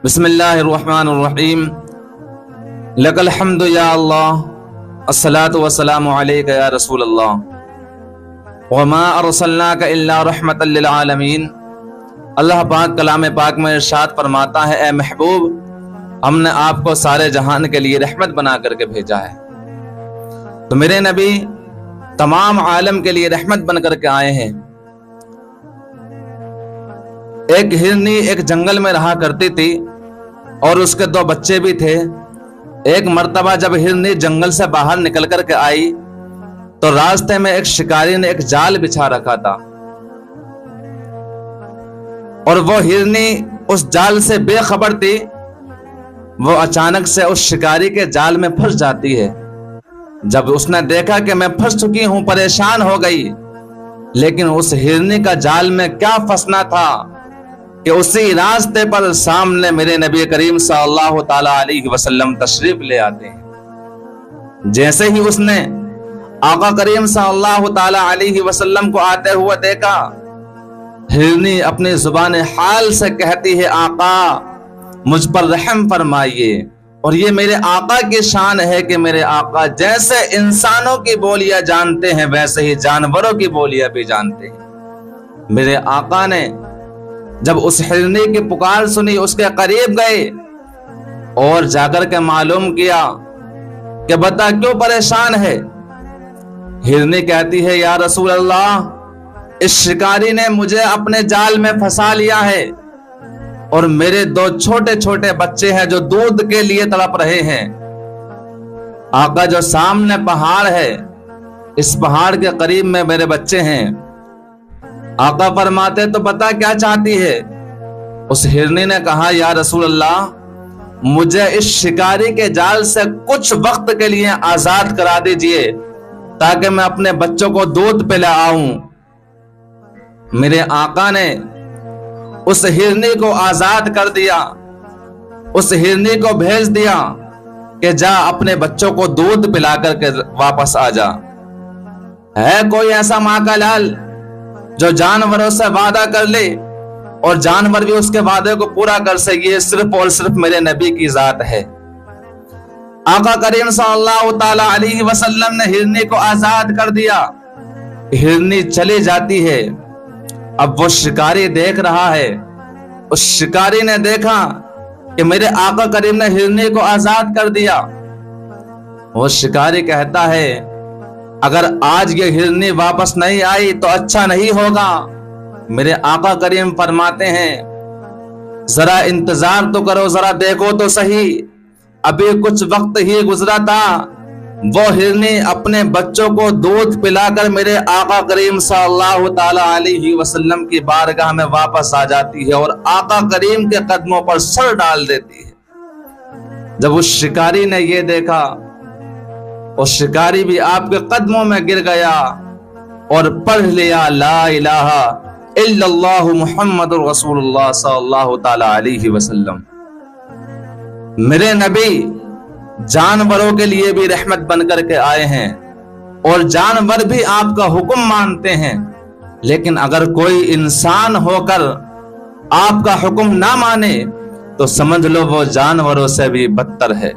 بسم اللہ الرحمن الرحیم لک الحمد یا اللہ الصلاۃ والسلام علیک یا رسول اللہ وما ارسلناک الا رحمۃ للعالمین۔ اللہ پاک کلام پاک میں ارشاد فرماتا ہے، اے محبوب، ہم نے آپ کو سارے جہان کے لیے رحمت بنا کر کے بھیجا ہے۔ تو میرے نبی تمام عالم کے لیے رحمت بن کر کے آئے ہیں۔ ایک ہرنی ایک جنگل میں رہا کرتی تھی اور اس کے 2 بچے بھی تھے۔ ایک مرتبہ جب ہرنی جنگل سے باہر نکل کر کے آئی تو راستے میں ایک شکاری نے ایک جال بچھا رکھا تھا، اور وہ ہرنی اس جال سے بے خبر تھی۔ وہ اچانک سے اس شکاری کے جال میں پھنس جاتی ہے۔ جب اس نے دیکھا کہ میں پھنس چکی ہوں، پریشان ہو گئی، لیکن اس ہرنی کا جال میں کیا پھنسنا تھا کہ اسی راستے پر سامنے میرے نبی کریم صلی اللہ تعالی علیہ وسلم تشریف لے آتے ہیں۔ جیسے ہی اس نے آقا کریم صلی اللہ تعالی علیہ وسلم کو آتے ہوئے دیکھا، ہرنی اپنی زبان حال سے کہتی ہے، آقا مجھ پر رحم فرمائیے۔ اور یہ میرے آقا کی شان ہے کہ میرے آقا جیسے انسانوں کی بولیاں جانتے ہیں ویسے ہی جانوروں کی بولیاں بھی جانتے ہیں۔ میرے آقا نے جب اس ہرنی کی پکار سنی، اس کے قریب گئے اور جا کر کے معلوم کیا کہ بتا کیوں پریشان ہے۔ ہرنی کہتی ہے، یا رسول اللہ، اس شکاری نے مجھے اپنے جال میں پھنسا لیا ہے، اور میرے 2 چھوٹے چھوٹے بچے ہیں جو دودھ کے لیے تڑپ رہے ہیں۔ آقا جو سامنے پہاڑ ہے، اس پہاڑ کے قریب میں میرے بچے ہیں۔ آقا فرماتے تو پتا کیا چاہتی ہے؟ اس ہرنی نے کہا، یا رسول اللہ، مجھے اس شکاری کے جال سے کچھ وقت کے لیے آزاد کرا دیجئے تاکہ میں اپنے بچوں کو دودھ پلا آؤں۔ میرے آقا نے اس ہرنی کو آزاد کر دیا، اس ہرنی کو بھیج دیا کہ جا اپنے بچوں کو دودھ پلا کر کے واپس آ جا۔ ہے کوئی ایسا ماں کا لال جو جانوروں سے وعدہ کر لے اور جانور بھی اس کے وعدے کو پورا کر سکے؟ یہ صرف اور صرف میرے نبی کی ذات ہے۔ آقا کریم صلی اللہ تعالی علیہ وسلم نے ہرنی کو آزاد کر دیا۔ ہرنی چلی جاتی ہے۔ اب وہ شکاری دیکھ رہا ہے۔ اس شکاری نے دیکھا کہ میرے آقا کریم نے ہرنی کو آزاد کر دیا۔ وہ شکاری کہتا ہے، اگر آج یہ ہرنی واپس نہیں آئی تو اچھا نہیں ہوگا۔ میرے آقا کریم فرماتے ہیں، ذرا انتظار تو کرو، ذرا دیکھو تو صحیح، ابھی کچھ وقت ہی گزرا تھا، وہ ہرنی اپنے بچوں کو دودھ پلا کر میرے آقا کریم صلی اللہ تعالی علیہ وسلم کی بارگاہ میں واپس آ جاتی ہے اور آقا کریم کے قدموں پر سر ڈال دیتی ہے۔ جب اس شکاری نے یہ دیکھا، اور شکاری بھی آپ کے قدموں میں گر گیا اور پڑھ لیا، لا الہ الا اللہ محمد رسول اللہ صلی اللہ تعالی علیہ وسلم۔ میرے نبی جانوروں کے لیے بھی رحمت بن کر کے آئے ہیں، اور جانور بھی آپ کا حکم مانتے ہیں، لیکن اگر کوئی انسان ہو کر آپ کا حکم نہ مانے تو سمجھ لو وہ جانوروں سے بھی بدتر ہے۔